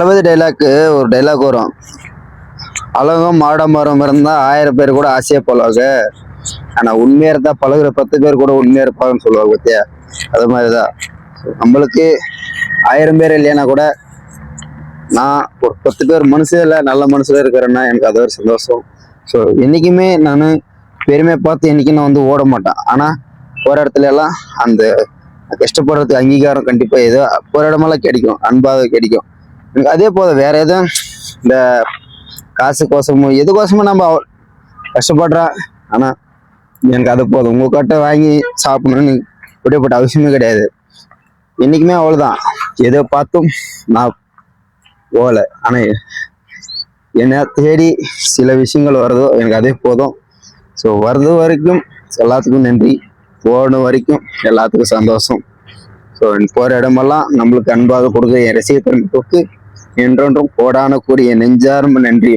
தளபதி dialogue ஒரு dialogue வரும். அழகும் ஆடம்பரம் இருந்தா 1000 பேர் கூட ஆசையா போலாங்க. ஆனா உண்மையா இருந்தா பழகுற 10 பேர் கூட உண்மையா இருப்பாங்கன்னு சொல்லுவாங்க பத்தியா. அது மாதிரிதான் நம்மளுக்கு 1000 பேர் இல்லைன்னா கூட நான் ஒரு 10 பேர் மனுஷல நல்ல மனுஷல இருக்கிறேன்னா எனக்கு அது ஒரு சந்தோஷம். ஸோ என்னைக்குமே நான் பெருமையை பார்த்து என்னைக்கும் நான் வந்து ஓட மாட்டேன். ஆனா போற இடத்துல எல்லாம் அந்த கஷ்டப்படுறதுக்கு அங்கீகாரம் கண்டிப்பா ஏதோ போற இடமெல்லாம் கிடைக்கும், அன்பாக கிடைக்கும். எனக்கு அதே போதும். வேற எதுவும் இந்த காசு கோசமும் எதுக்கோசமும் நம்ம கஷ்டப்படுறேன். ஆனா எனக்கு அது போதும். உங்க கிட்ட வாங்கி சாப்பிடணும்னு விடப்பட்ட அவசியமே கிடையாது. என்னைக்குமே அவ்வளவுதான். எதை பார்த்தும் நான் போகல. ஆனா என்ன தேடி சில விஷயங்கள் வருதோ எனக்கு அதே போதும். ஸோ வர்றது வரைக்கும் எல்லாத்துக்கும் நன்றி, போன வரைக்கும் எல்லாத்துக்கும் சந்தோஷம். ஸோ போற இடமெல்லாம் நம்மளுக்கு அன்பாக கொடுக்க என் ரசிகர்களுக்கு என்றொன்றும் கோடான கூடிய நெஞ்சார்ந்த நன்றி.